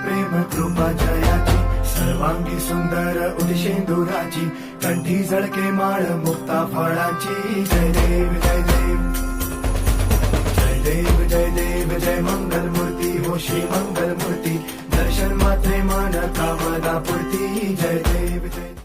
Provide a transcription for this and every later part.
प्रेम कृपा जयाची सर्वांगी सुंदर उदिशेंदुराची कंठी झळके माळ मुक्ता फळाची जय देव जय देव जय देव जय देव जय मंगल मूर्ती हो श्री मंगल मूर्ती दर्शन मात्रे मान कामना पूर्ती जय देव जय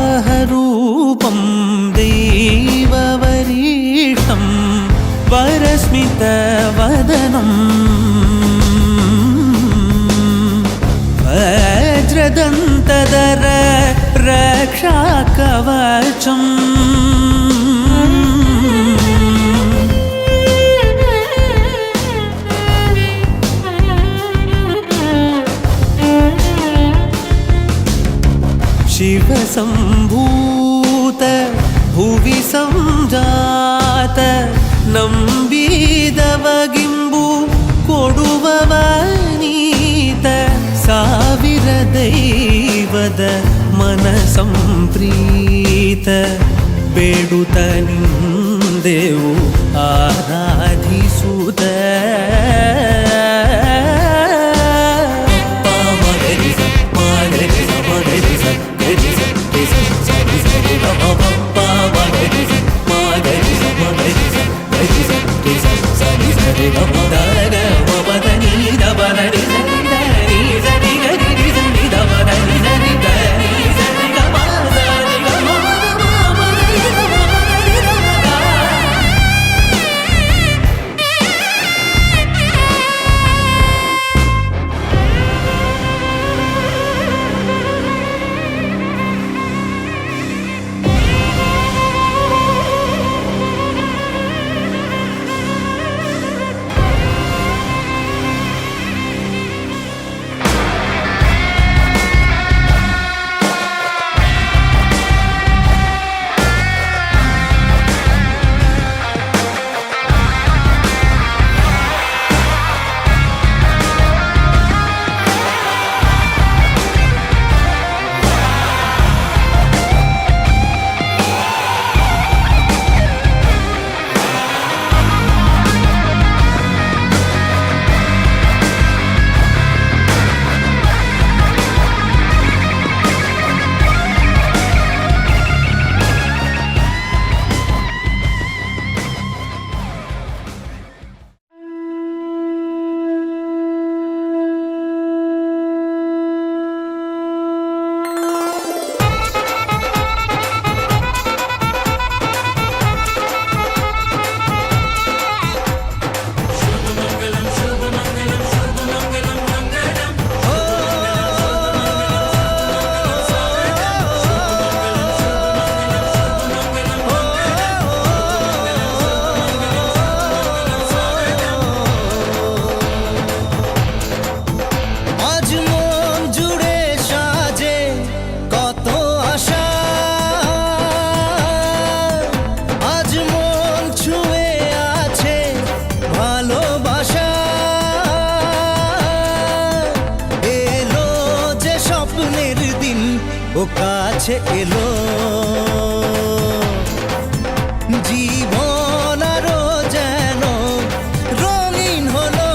वराहरूपं दैववरीष्टं वरस्मितवदनं वज्रदन्तधर रक्षाकवचम् शिवसम्भूत भुवि संजात नम्बिदवगिम्बु कोडुववनीत ಸಾವಿರ ದೈವದ ಮನಸಂಪ್ರೀತ ಬೇಡುತ್ತ ನಿಂದೆವು ಆರಾಧಿಸುತ್ತ কাছে এলো জীবন আরো যেন রঙিন হলো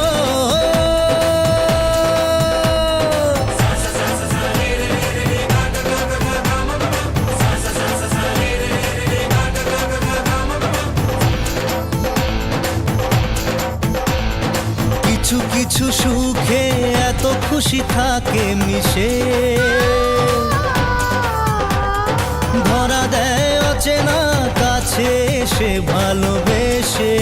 খুশি থাকে মিশে, ধরা দেয় অচেনা কাছে এসে ভালোবেসে।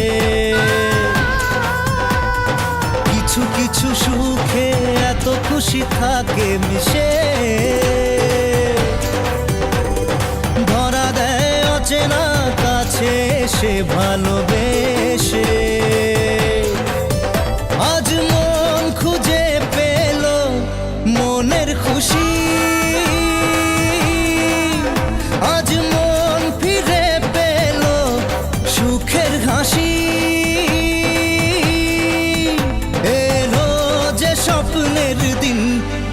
কিছু কিছু সুখে এত খুশি থাকে মিশে, ধরা দেয় অচেনা কাছে এসে ভালোবেসে। আজ মন খুঁজে পেল মনের খুশি, আজ মন ফিরে পেল সুখের হাসি। এলো যে স্বপ্নের দিন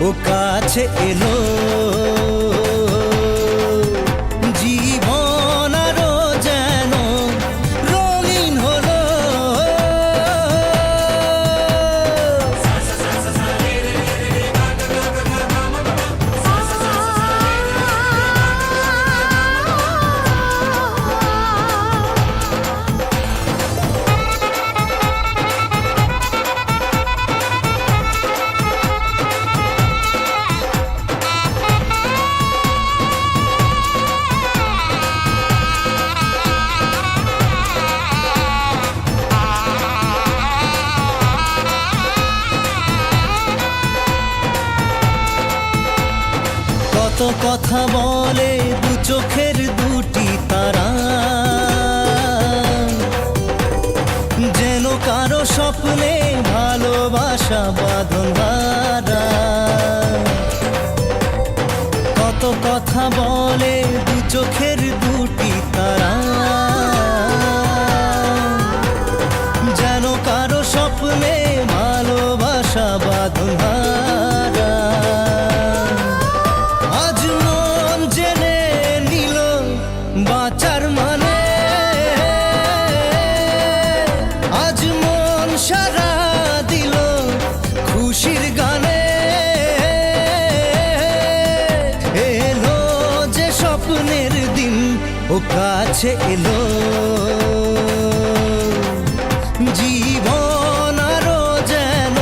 ও কাছে এলো, জীবন আরো যেন রঙিন হলো। কত কথা বলে দু চোখের দুটি তারা, যেন কারো স্বপ্নে ভালোবাসা বাঁধন হারা। কত কথা বলে দু চোখের দুটি তারা, যেন কারো স্বপ্নে ভালোবাসা বাঁধন হারা। আজ মন জেনে নিল বাঁচার মানে, আজ মন সারা দিল খুশির গানে। এলো যে স্বপ্নের দিন ও কাছে এলো, জীবন আরো যেন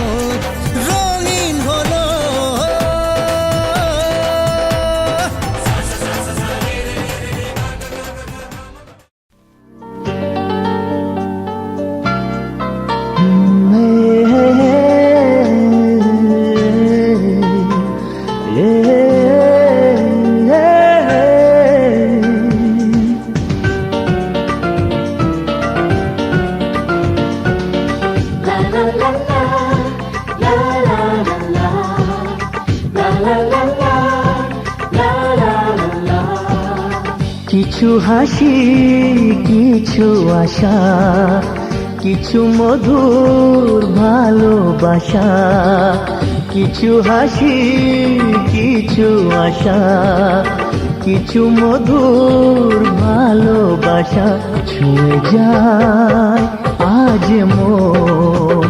রঙিন হলো। কিছু হাসি, কিছু আশা, কিছু মধুর ভালোবাসা। কিছু হাসি, কিছু আশা, কিছু মধুর ভালোবাসা। ছুঁয়ে যায় আজ মন,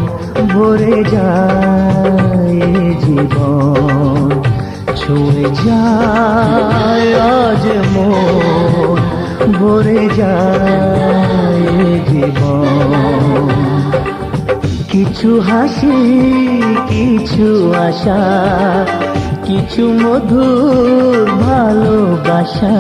ভরে যায় জীবন। ছুঁয়ে যায় আজ মন, ভরে যায় জীবন। কিছু হাসি, কিছু আশা, কিছু মধুর ভালোবাসা।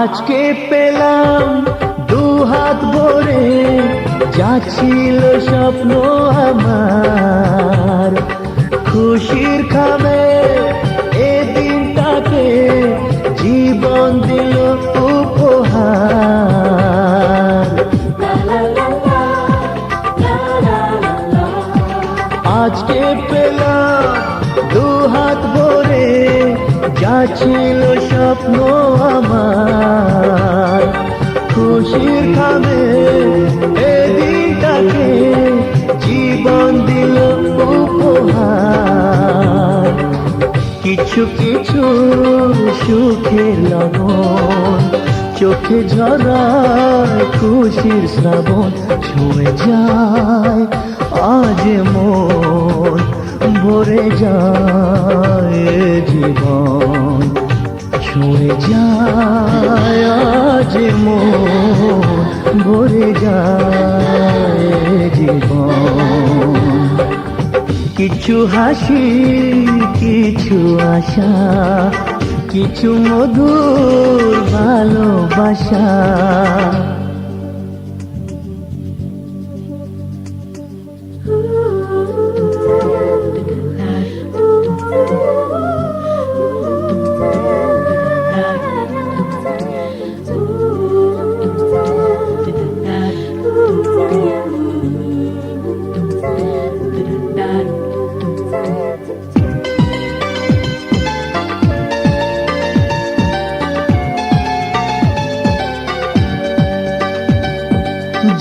আজকে পেলাম দু হাত ভরে, যা ছিল স্বপ্ন আমার। খুশির খাবে এ দিনটাকে জীবন দিল উপহার। আজকে পেলাম দু হাত ভরে, যা ছিল স্বপ্ন আমার। খুশির খাবে এ দিনটাকে জীবন দিল উপহার। কিছু কিছু সুখের লগন, চোখে ঝরায় খুশির শ্রাবণ। ছুঁয়ে যায় আজ মন ভরে যায় জীবন ছুঁয়ে যায় আজ মন ভরে যায় জীবন কিছু হাসি কিছু আশা কিছু মধুর ভালোবাসা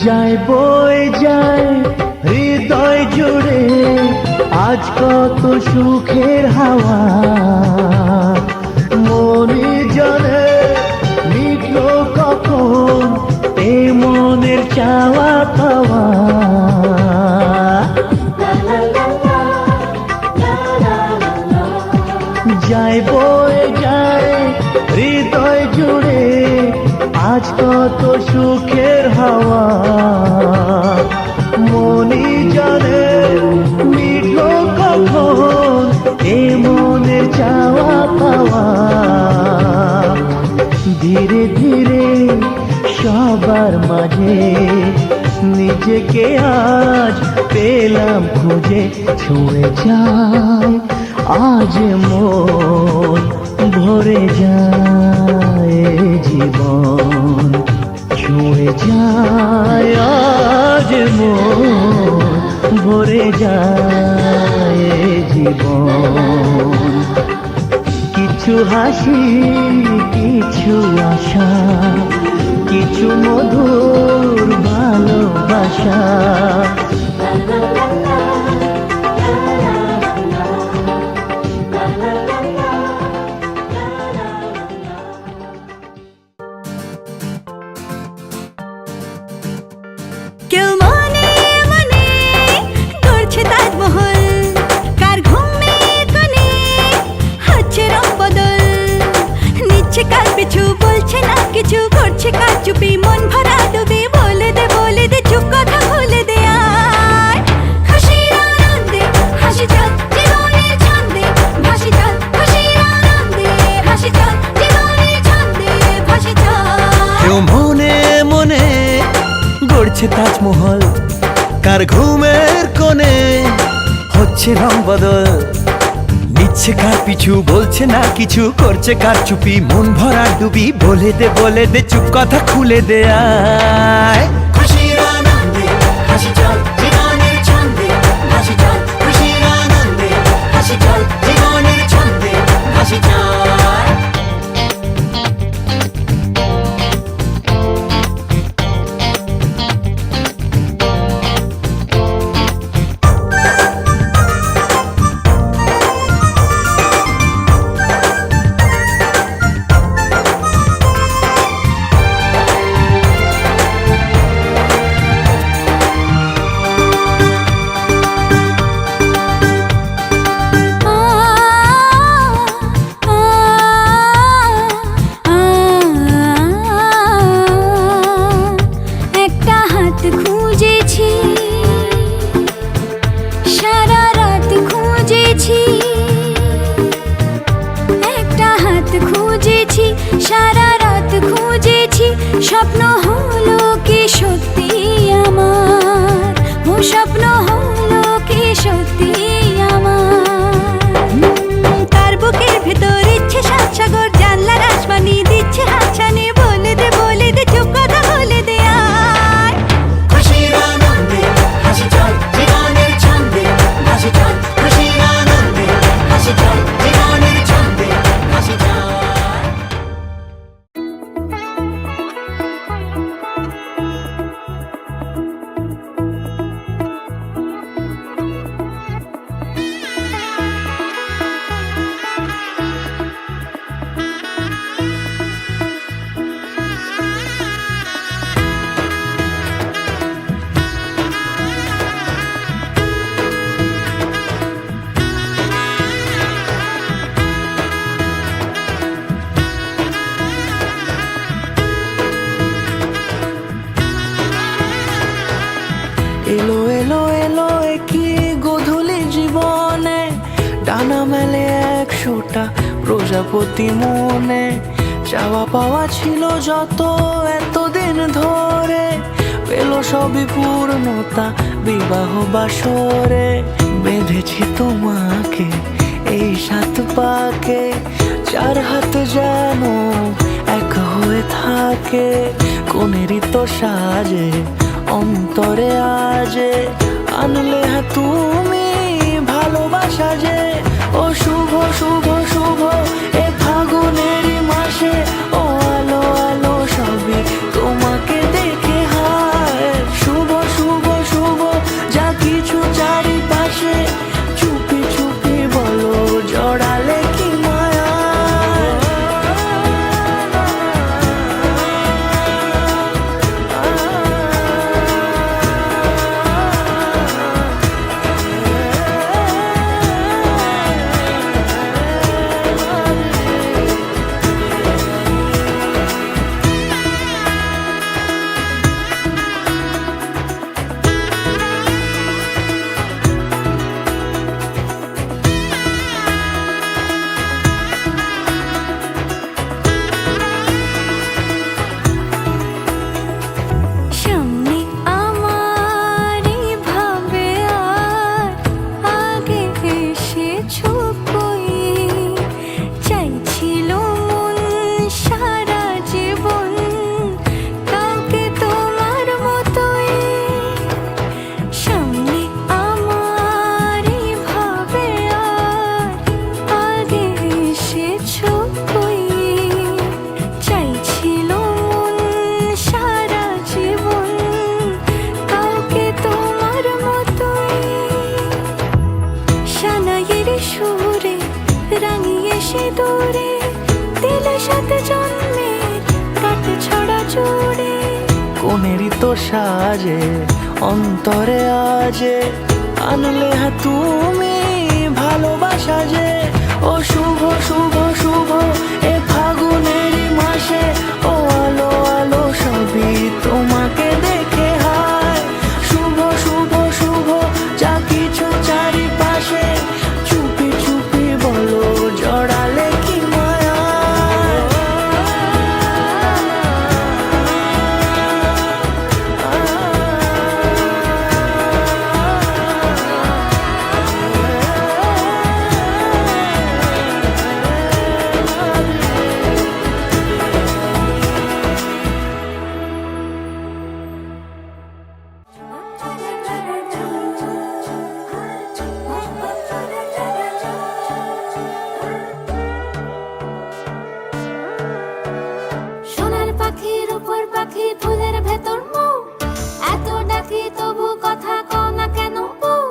যায় বই যায় হৃদয় জুড়ে আজ কত সুখের হাওয়া মনে জানে মিটলো কখন এ মনের চাওয়া পাওয়া যায় বই যায় হৃদয় জুড়ে আজ কত সুখের হাওয়া মনি জানে মিটলো কখন এ মনের চাওয়া পাওয়া ধীরে ধীরে সবার মাঝে নিজেকে আজ পেলাম খুঁজে ছুঁয়ে যায় আজ মন ভরে যায় জীবন ছুঁয়ে যায় আজ মন ভরে যায় জীবন কিছু হাসি কিছু আশা কিছু মধুর ভালোবাসা কেউ মনে মনে করছে তাজমহল কার ঘুমে কোণে হচ্ছে রং বদল নিচ্ছে কাল পিছু বলছে না কিছু করছে কার চুপি মন ভরা ডুবে বলে দে চুপ কথা খুলে দে আয় খুশির আনন্দে হাসি চল জীবনের ছন্দে ভাসি চল খুশির আনন্দে হাসি চল জীবনের ছন্দে ভাসি চল কেউ মনে মনে গড়ছে তাজমহল কার ঘুমের কোণে হচ্ছে রং বদল নিচ্ছে কার পিছু বলছে না কিছু করছে কার চুপি মন ভরা ডুবি বলে দে চুপ কথা খুলে দে আয় খুশির আনন্দে হাসি চল জীবনের ছন্দে ভাসি চল খুশির আনন্দে হাসি চল জীবনের ছন্দে ভাসি চল সারা রাত খুঁজেছি স্বপ্ন হলো কি সত্যি আমার ও স্বপ্ন হলো কি সত্যি আমার তার বুকের ভেতর ইচ্ছে সাত সাগর জানলার আসমানি দিচ্ছে হাতছানি বলে দে চুপ কথা বলে দে আয় খুশির আনন্দে হাসি চল জীবনের ছন্দে হাসি চল খুশির আনন্দে হাসি চল জীবনের ছন্দে হাসি চল না মেলে 100টা প্রজাপতি মনে, চাওয়া পাওয়া ছিল যত এতদিন ধরে, পেল সবই পূর্ণতা বিবাহ বাসরে। বেঁধেছি তোমাকে এই 7 পাকে, 4 হাত যেন এক হয়ে থাকে। কোনেরই তো সাজে অন্তরে আজে, আনলে হ্যাঁ তুমি ভালোবাসা যে। ও শুভ শুভ শুভ এ ফাগুনেরই মাসে, ও আলো আলো সবই তোমাকে দেখে হায়। শুভ শুভ শুভ যা কিছু চারিপাশে, চুপি চুপি বলো জড়ালে কি মায়া। সামনে আমারই ভাবে আর আগে এসেছো কই, চাইছিল মন সারা জীবন কাউকে তোমার মতোই। সামনে আমারই ভাবে আর আগে এসেছো কই, চাইছিল মন সারা জীবন কাউকে তোমার মতোই। সানাইয়ের সুরে রাঙিয়ে সে দূরে, দিলে 7 জন্মের কাট ছড়া জোড়ে। কোনেরই তো সাজে অন্তরে আজে, আনলে হ্যাঁ তুমি ভালোবাসা যে। ও শুভ শুভ শুভ এ ফাগুনেরই মাসে, ও আলো আলো সবই তোমাকে দেখে হায়। শুভ শুভ শুভ যা কিছু চারিপাশে, চুপি চুপি বলো জড়ালে কি মায়া। সোনার পাখির উপর পাখি ফুলের ভেতর মৌ, এত ডাকি তবু কথা কও না কেন বউ।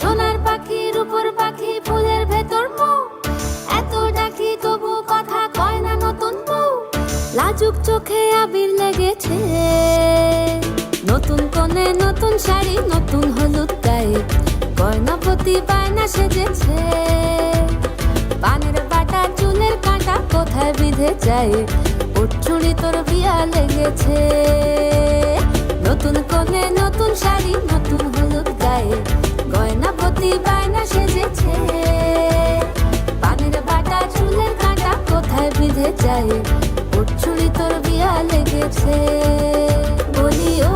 সোনার পাখির উপর পাখি ফুলের ভেতর মৌ, এত ডাকি তবু কথা কয় না নতুন বউ। লাজুক চোখে আবির লেগেছে, নতুন কোণে নতুন শাড়ি নতুন হলুদ গায়ে, গয়নাপতি বায়না সেজেছে। পানের বাটা চুলের কাঁটা কোথায় বিঁধে যায়, উঠছুড়ি তোর বিয়া লেগেছে। নতুন কোণে নতুন শাড়ি নতুন হলুদ গায়ে, গয়নাপতি বায়না সেজেছে। পানের বাটা চুলের কাঁটা কোথায় বিঁধে যায়, উঠছুড়ি তোর বিয়া লেগেছে। বলি ও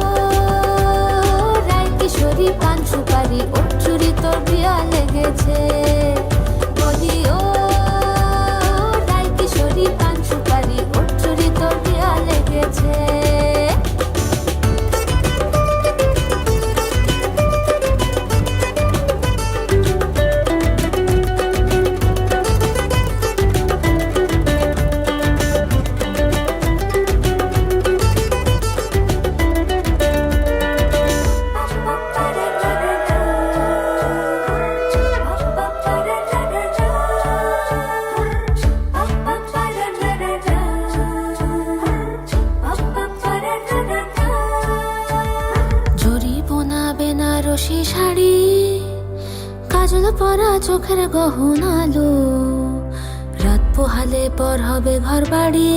রায় কিশোরী পান সুপারি, উঠছুড়ি তোর বিয়া লেগেছে। বলি ও রায় কিশোরী পান সুপারি, উঠছুড়ি তোর বিয়া লেগেছে। বেনারসি শাড়ি, কাজল পরা চোখের গহনালো, রাত পোহালে পর হবে ঘর বাড়ি,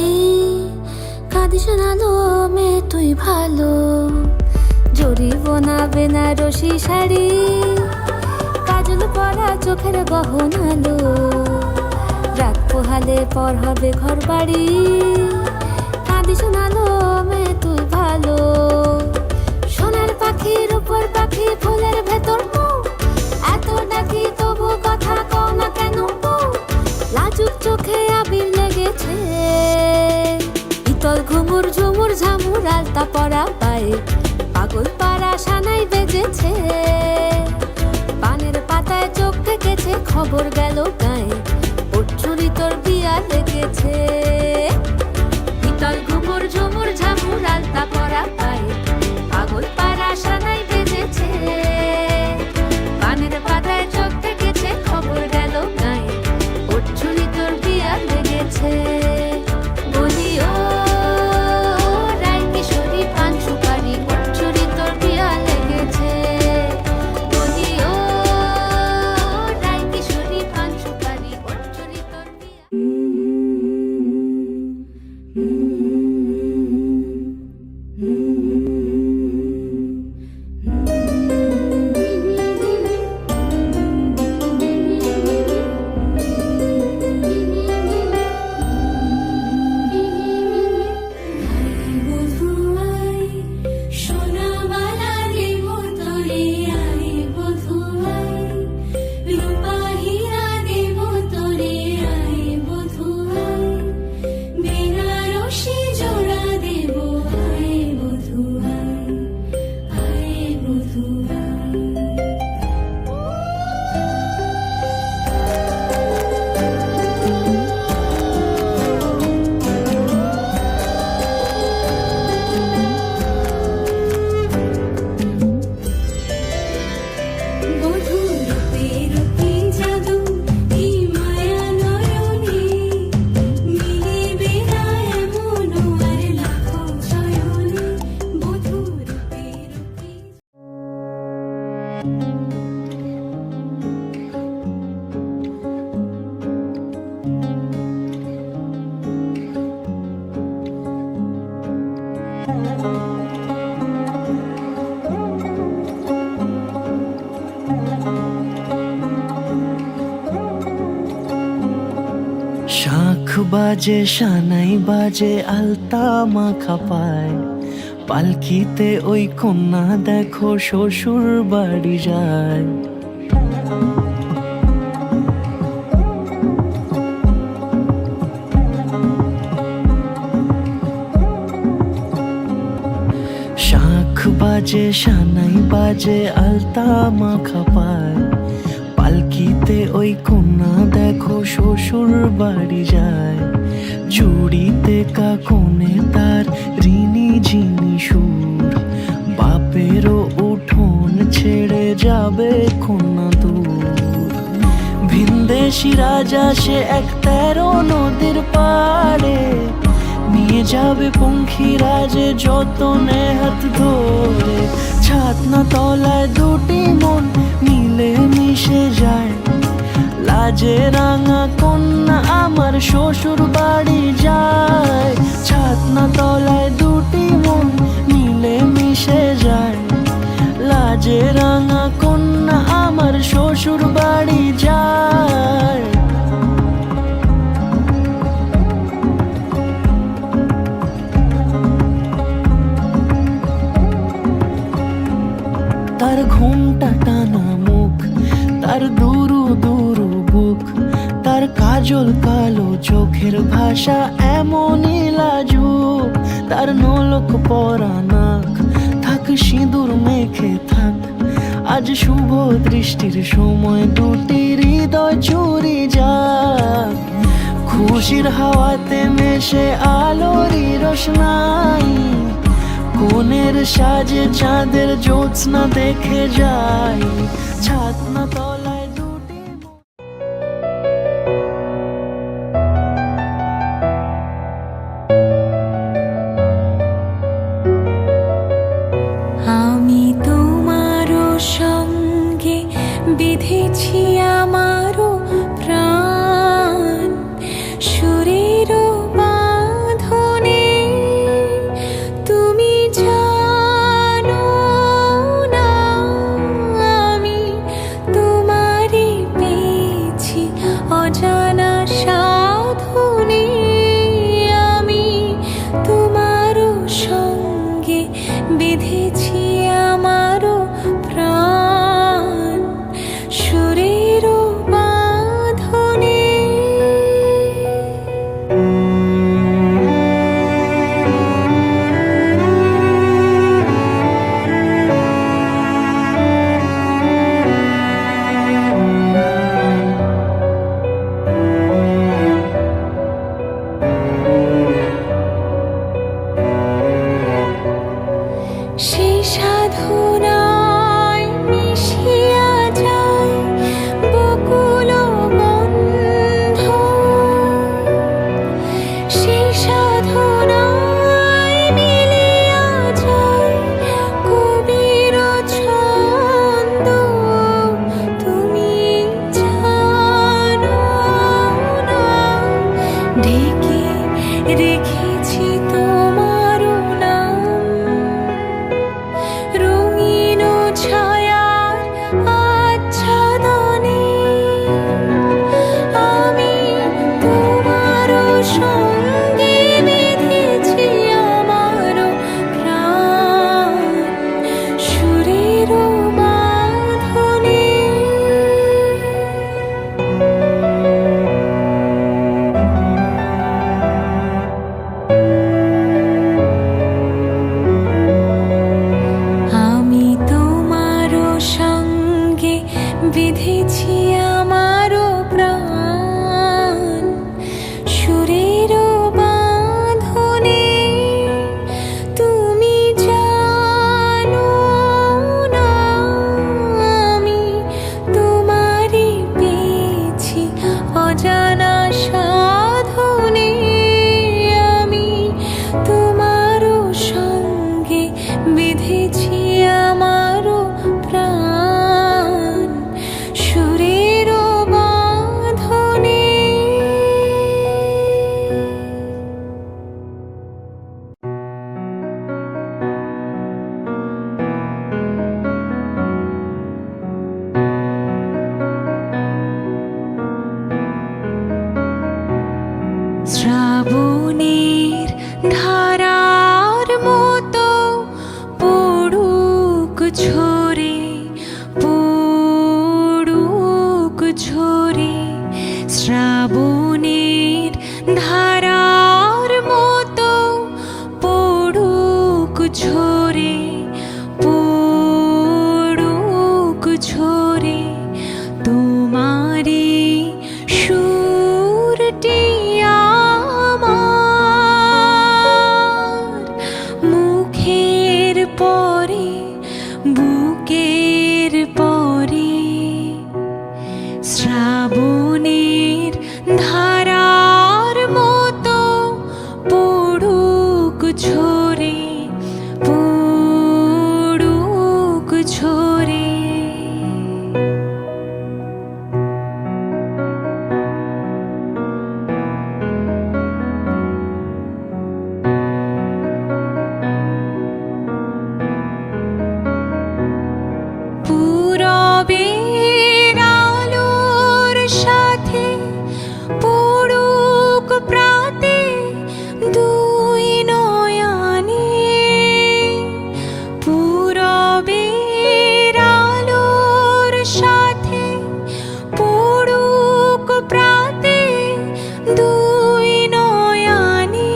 কাঁদিস না লো মেয়ে তুই ভালো। জরি বোনা বেনারসি শাড়ি, কাজল কাজল পরা চোখের গহনালো, রাত পোহালে পর হবে ঘর বাড়ি, কাঁদি শোনালো মেয়ে তুই ভালো। সোনার পাখির উপর পাখি ফুলের ভেতর মুখ, এত ডাকি তবু কথা কও না কেন বউ? লাজুক চোখে আবির লেগেছে, ইতল ঘুমুর ঝুমুর ঝামুর আলতা পরা পায়ে, পাগল পাড়া সানাই বেজেছে। পানের পাতায় চোখ থেকেছে, খবর গেল গায়ে, ওর চুরি তোর বিয়া লেগেছে। ইতল ঘুমুর ঝুমুর ঝামুর আলতা পরা পায়ে, পাগল পাড়া সানাই বেজেছে। পানের পাতায় চোখ থেকেছে, খবর গেল গায়ে, ওর চুরি তোর বিয়া লেগেছে। বলি ও রায় কিশোরী পান সুপারি, ওর চুরি তোর বিয়া লেগেছে। বলি ও রায় কিশোরী পান সুপারি, ওর চুরি তোর বিয়া। শাঁখ বাজে সানাই বাজে আলতা মাখা পায়, পালকিতে ওই কন্যা দেখো শ্বশুর বাড়ি যায়। শাঁখ বাজে সানাই বাজে আলতা মাখা পায়, পালকিতে ওই কন্যা দেখো শ্বশুর বাড়ি যায়। জুড়িতে কাকনে তার ঋণী ঝিনি সুর, বাপেরও উঠোন ছেড়ে যাবে কন্যা দূর। ভিনদেশি রাজা সে এক 13 নদীর পাড়ে, নিয়ে যাবে পঙ্খী রাজে যতনে হাত ধরে। ছাতনা তলায় দুটি মন মিলে মিশে যায়, লাজে রাঙা কন্যা আমার শ্বশুর বাড়ি যায়। ছাতনা তলায় দুটি মন মিলে মিশে যায়, লাজে রাঙা কন্যা আমার শ্বশুর বাড়ি যায়। তার ঘুমটা টানা মুখ, তার দুরু দুরু বুক, তার কাজল কালো চোখের ভাষা এমনই লাজুক। তার নোলক পরা নাক, থাক সিঁদুর মেখে থাক, আজ শুভ দৃষ্টির সময় দুটি হৃদয় চুরি যাক। খুশির হাওয়াতে মেশে আলোরই রোশনাই, কোণের সাজে চাঁদের জ্যোৎস্না দেখে যাই। ছাতনা তলায় দুটি আমি তোমারও সঙ্গে বেঁধেছি আমারও প্রাণ, সুরেরও বাঁধনে তুমি জানো না আমি তোমার অজানা সাধনে আমি তোমারও সঙ্গে বেঁধেছি আমারও প্রাণ সুরেরও বাঁধনে। সেই সাধনায় মিশিয়া যায় বকুল গন্ধ, সেই সাধনায় মিলিয়া যায় কবির ছন্দ। তুমি জানো না ঢেকে রেখেছি তোমার নাম রঙিন ছায়ার আচ্ছাদনে। আমি তোমার সঙ্গে বেঁধেছি আমার প্রাণ সুরের বাঁধনে। আমি তোমার সঙ্গে বেঁধেছি আমার প্রাণ সুরের বাঁধনে। তুমি জানো না আমি তোমারই পেয়েছি অজানা সাধনে। আমি তোমার সঙ্গে বেঁধেছি আমার প্রাণ সুরের বাঁধনে। শ্রাবণের ধারার মতো পড়ুক ঝরে পড়ুক ঝরে। শ্রাবণের ধারার মতো পড়ুক ঝরে পড়ুক ঝরে। তোমারি সুরটি আমার মুখের পরে বুকের পরে। শ্রাবণের ধারার মতো পড়ুক ঝরে পড়ুক ঝরে। পূরবের আলোর সাথে পড়ুক প্রাতে দুই নয়নে। পূরবের আলোর সাথে পড়ুক প্রাতে দুই নয়নে।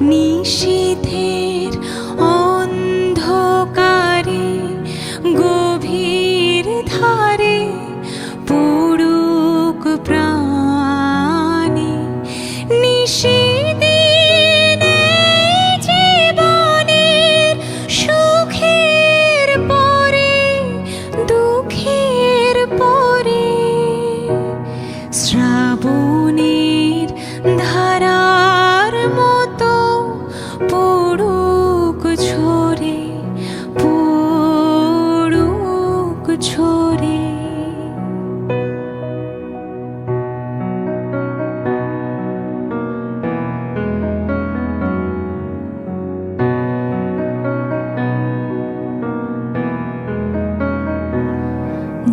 নিশীথের অন্ধকারে গভীর ধারে পড়ুক প্রাণে। নিশিদিনে জীবনের সুখের পরে দুঃখের পরে। শ্রাবণের ধারার মতো পড়ুক ঝরে পড়ুক ঝরে।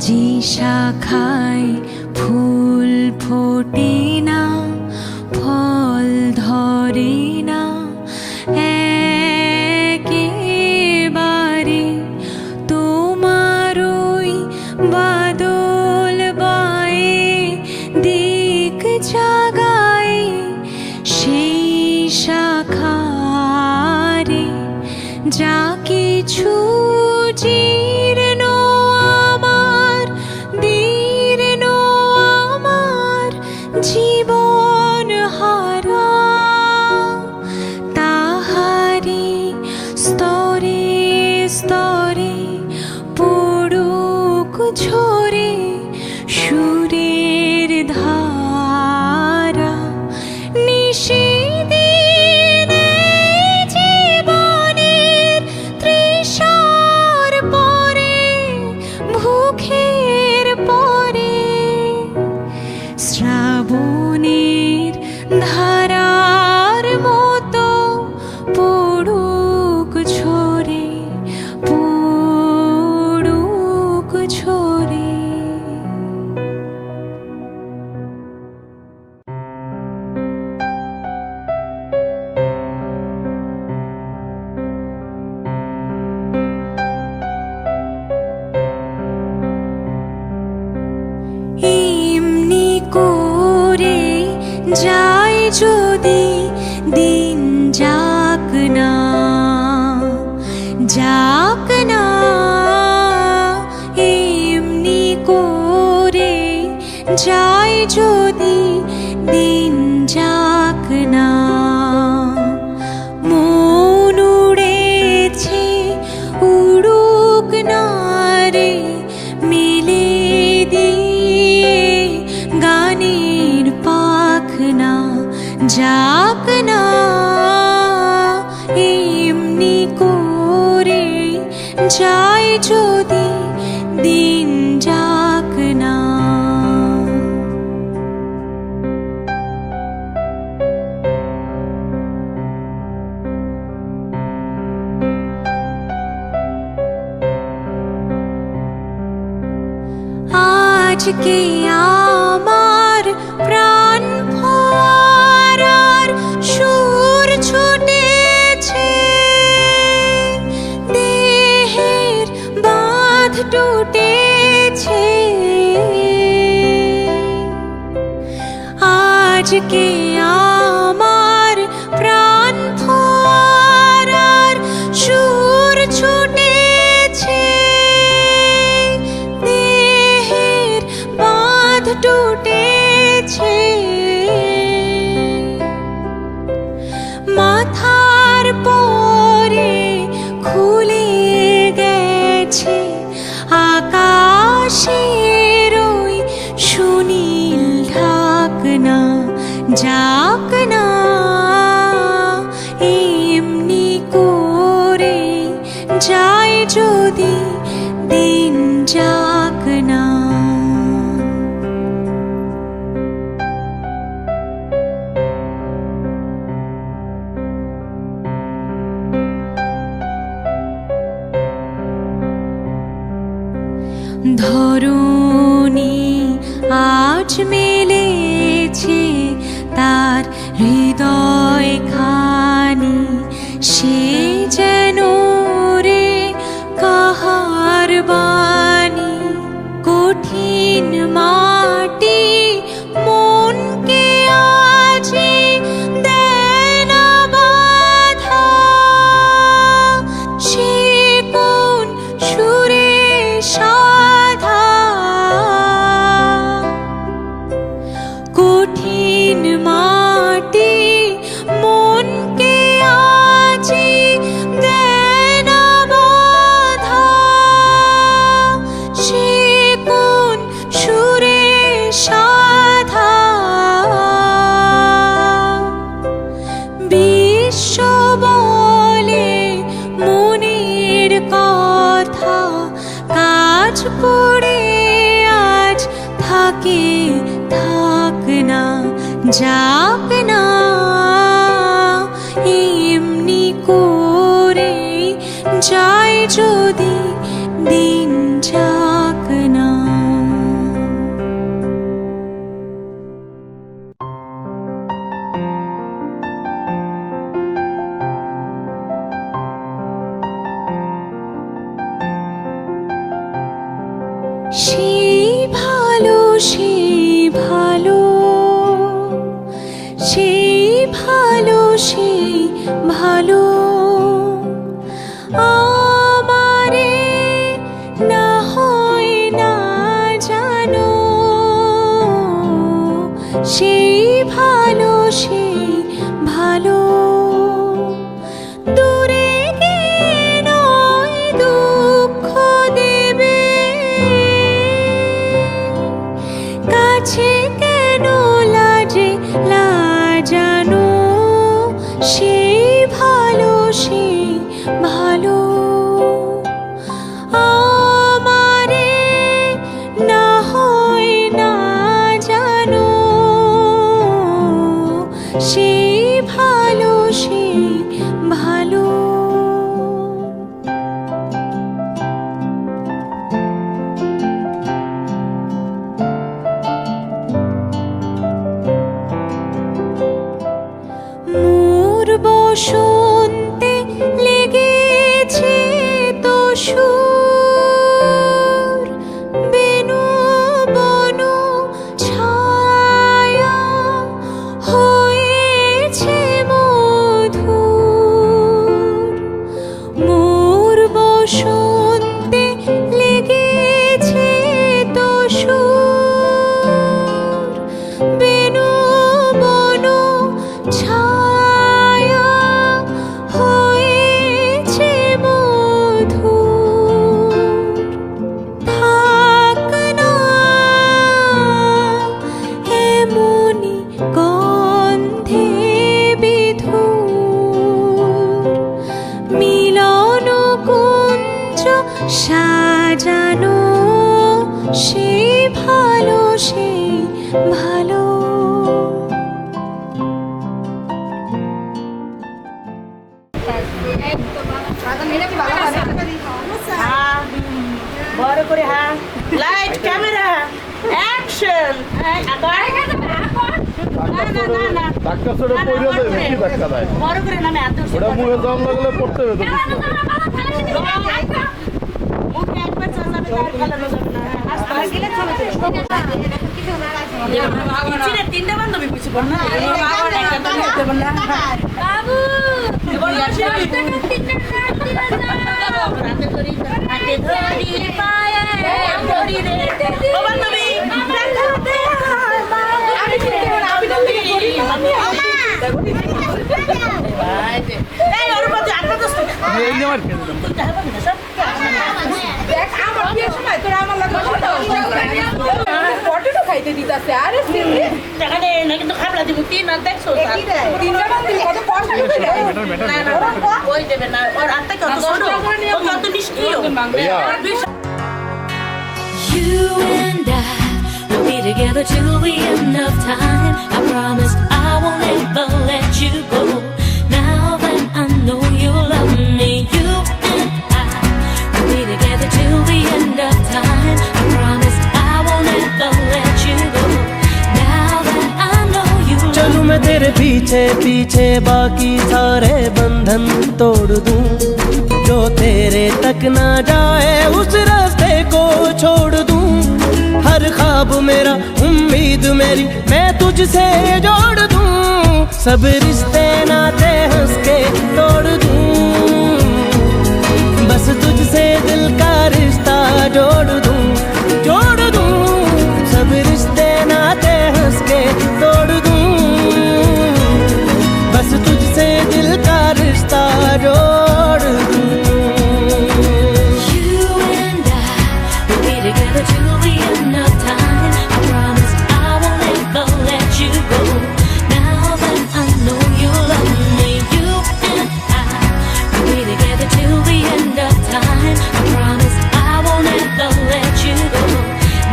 যে শাখায় ফুল ফোটে না, ফল ধরে না একেবারে। তোমার ওই বাদল বায়ে দিক জাগায় সেই শাখারে যা কিছু জীর্ণ আমার, দীর্ণ আমার জীবন হারা, তাহারি স্তরে স্তরে পড়ুক ঝরে সুরের ধারা। নিশিদিনে জীবনের তৃষার পরে, ভুখের পরে শ্রাবণের ধারার মতো পড়ুক ঝরে, পড়ুক ঝরে। এমনি করে যায় যদি দিন, যাক না, যাক না। এমনি করে যায় যদি দিন, যাক না। মন উড়েছে উড়ুক না রে, মেলে দিয়ে গানের পাখনা, যাক না। এমনি করে যায় যদি দিন, যাক না। আজকে আমার প্রাণ ফোয়ারার সুর ছুটেছে, দেহের বাঁধ টুটেছে। আজকে আমার প্রাণ ফোয়ারার সুর ছুটেছে, দেহের বাঁধ টুটেছে। মাথার পরে খুলে গেছে আকাশের ওই সুনীল ঢাকনা, যাক না। এমনি করে যায় যদি দিন, যাক না। ধরণী আজ মেলেছে তার হৃদয় খানি, সে যেন রে কাহার বাণী। কঠিন মাটি মনকে আজি দেয় না বাধা, সে কোন সুরে সাধা। কঠিন মাটি মনকে আজি দেয় না বাধা, সে কোন সুরে সাধা। বিশ্ব বলে মনের কথা, কাজ পড়ে আজ থাকে, থাক না, যাক না। এমনি করে যায় যদি দিন, যাক না। সেই ভালো আমারে না হয় না জানো সেই ভালো দূরে গিয়ে নয় দুঃখ দেবে কাছে কেন লাজে লাজানো সেই ভালো আমারে না হয় না জানো সেই ভালো মোর বসন্তে লেগেছে তো সুর বেনু বনু ছায়া হয়েছে মধুর মোর বসন্তে লেগেছে তো সুর বেনু বনু ছায়া হয়েছে মধুর থাক না এমনি গন্ধে বিধুর মিলন কুঞ্জ সাজানো সেই ভালো বড় করে হ্যাঁ লাইট ক্যামেরা অ্যাকশন বড় করে নামে মুখে একবার চালাবে চালানো যাবে না তিনটা বান্ধবী পিছু পড় না বাবু খাইতে দিতেছে আরে টাকা দে না কিন্তু খাবলা দিব তিন আর দেখছো তিনটা বান্ধবী কত কষ্ট করে না না ওই দেবে না ওর আত্মা কত ছোট ও কত নিষ্ক্রিয় You and I will be together till the end of time. I promise I won't ever let you go. Now that I know you love me, you and I will be together till the end of time. I promise I won't ever let you go. Now that I know you love me. चलूं मैं तेरे पीछे पीछे बाकी सारे बंधन तोड़ दूं जो तेरे तक ना जाए उस रास्ते को छोड़ दूं हर ख्वाब मेरा उम्मीद मेरी मैं तुझसे जोड़ दूं सब रिश्ते नाते हंस के तोड़ दूं बस तुझसे दिल का रिश्ता जोड़ दूं सब रिश्ते नाते हंस के तोड़ दूं बस तुझसे दिल का रिश्ता जोड़ दूं You and I will be together till the end of time. I promise I won't ever let you go. Now that I know you love me, you and I will be together till the end of time. I promise I won't ever let you go.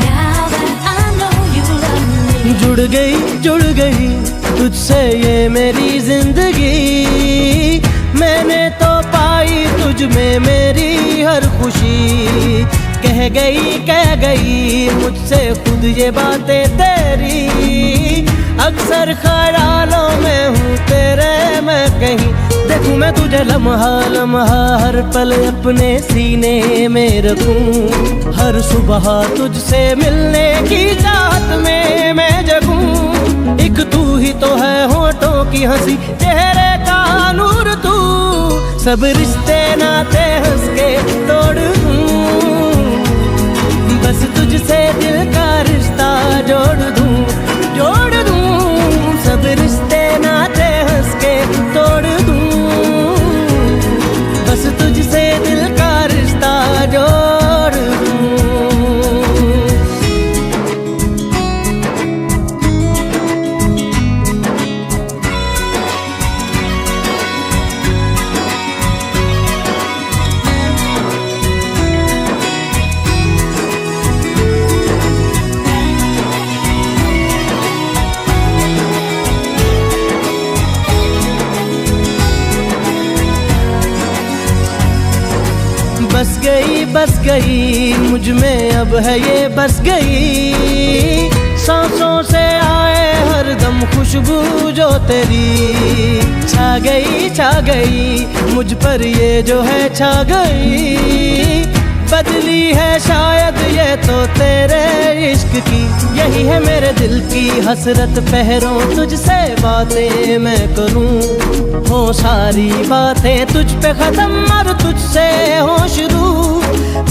Now that I know you love me. जुड़ गई तुझसे ये मेरी जिंदगी मैंने तो पाई तुझ में मेरी हर खुशी कह गई मुझसे खुद ये बातें तेरी अक्सर ख्यालों में हूँ तेरे मैं कहीं देखूं मैं तुझे लम्हा लम्हा हर पल अपने सीने में रखूं हर सुबह तुझसे मिलने की चाहत में मैं जगूं एक तू ही तो है होठों की हंसी चेहरे सब रिश्ते नाते हंस के तोड़ दूं, बस तुझसे दिल का रिश्ता जोड़ दूं, जोड़ दूं। सब रिश्ते नाते हंस के तोड़ दूं, बस तुझसे दिल का रिश्ता जोड़ दूं। बस गई मुझ में अब है ये बस गई, सांसों से आए हरदम खुशबू जो तेरी। छा गई मुझ पर ये जो है छा गई, बदली है शायद ये तो तेरे इश्क की। यही है मेरे दिल की हसरत, पहरों तुझसे बातें मैं करूं, हो सारी बातें तुझ पे खत्म और तुझसे हो शुरू।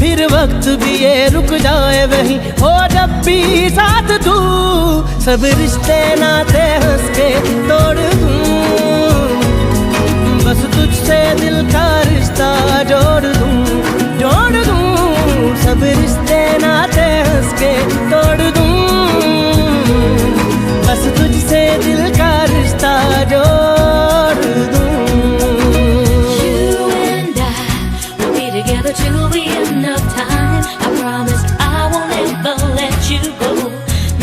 फिर वक्त भी ये रुक जाए वहीं हो जब भी साथ तू, सब रिश्ते नाते हंस के तोड़ दूं, बस तुझसे दिल का रिश्ता जोड़ दूं, जोड़ दूं। सब रिश्ते नाते हंस के तोड़ दूं, बस तुझसे दिल का रिश्ता जोड़ दूं। You and I will be together till the end of time. I promise I won't ever let you go.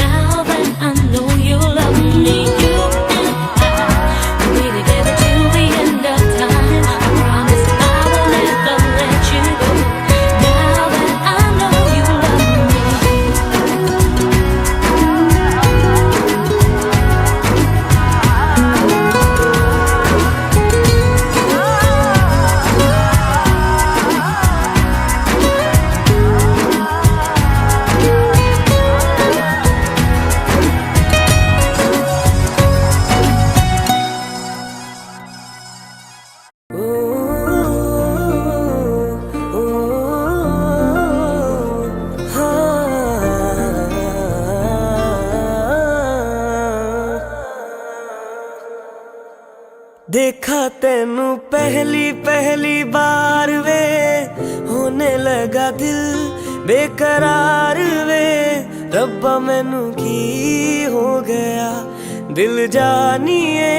Now that I know you love me, you and I will be together till the end of time. I promise I won't ever let you go. Now that I know you love me. देखा तेनू पहली बार वे, होने लगा दिल बेकरार वे। रब्बा मैनू की हो गया, दिल जानिए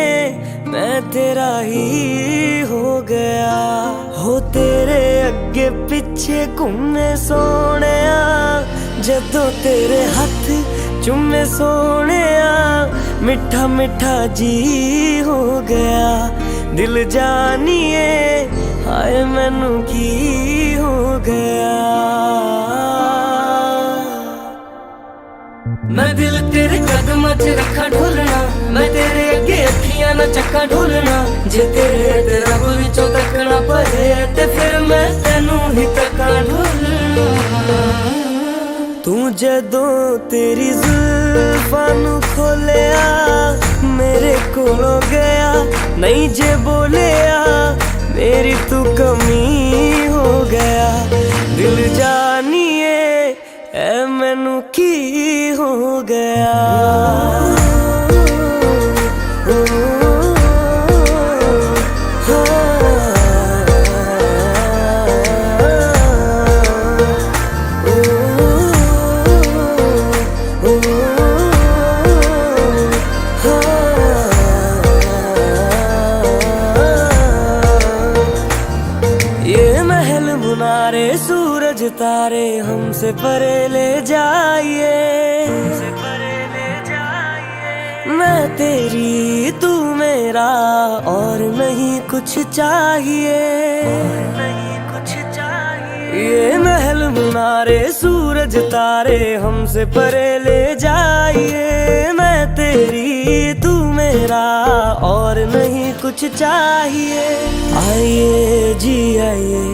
मैं तेरा ही हो गया। हो तेरे अगे पिछे घूमे सोहणिया, जदों तेरे हथ चुमे सोहणिया, मिठा मिठा जी हो गया। दिल जानिए हाय मैनू की हो गया। मैं दिल तेरे कदमां च रखा ढोलना, मैं तेरे अगे अखियां ना चक्का ढोलना। जे तेरे ते रब विचों तकना पए ते फिर मैं तेनू ही तक्का ढोलना। तू जदों तेरी जुल्फां नू खोलिया, मेरे कोलों गया नहीं जे बोलिया, मेरी तू कमी हो गया। दिल जानिए ऐ मैनू की हो गया। सूरज तारे हमसे परे ले जाइए, मैं तेरी तू मेरा और नहीं कुछ चाहिए। ये महल मुनारे सूरज तारे हमसे परे ले जाइए, मैं तेरी तू मेरा और नहीं कुछ चाहिए। आइए जी आइए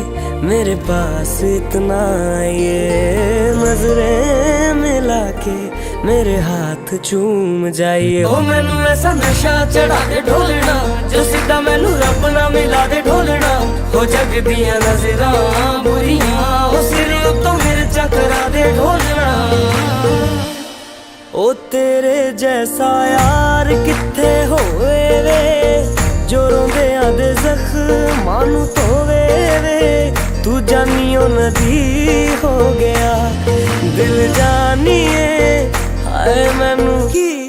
मेरे पास इतना आइए, नजरें मिला के मेरे हाथ ਹੱਥ ਚੂਮ ਜਾਈਏ ਉਹ ਮੈਨੂੰ ਐਸਾ ਨਸ਼ਾ ਚੜਾ ਦੇ ਢੋਲਣਾ ਜੋ ਸਿੱਧਾ ਮੈਨੂੰ ਰੱਬ ਨਾਲ ਮਿਲਾ ਦੇ ਢੋਲਣਾ ਹੋ ਜਗ ਦੀਆਂ ਨਜ਼ਰਾਂ ਬੁਰੀਆਂ ਉਹ ਸਿਰ ਉੱਤੋਂ ਮਿਰਚਾਂ ਕਰਾ ਦੇ ਢੋਲਣਾ ਉਹ ਤੇਰੇ ਜੈਸਾ ਯਾਰ ਕਿੱਥੇ ਹੋਵੇ ਵੇ ਜੋ ਰੋਂਦਿਆਂ ਦੇ ਜ਼ਖਮਾਂ ਨੂੰ ਧੋਵੇ ਵੇ ਤੂੰ ਜਾਨੀਓ ਨਦੀ ਹੋ ਗਿਆ ਦਿਲ ਜਾਨੀਏ ਹਾਏ ਮੈਨੂੰ ਕੀ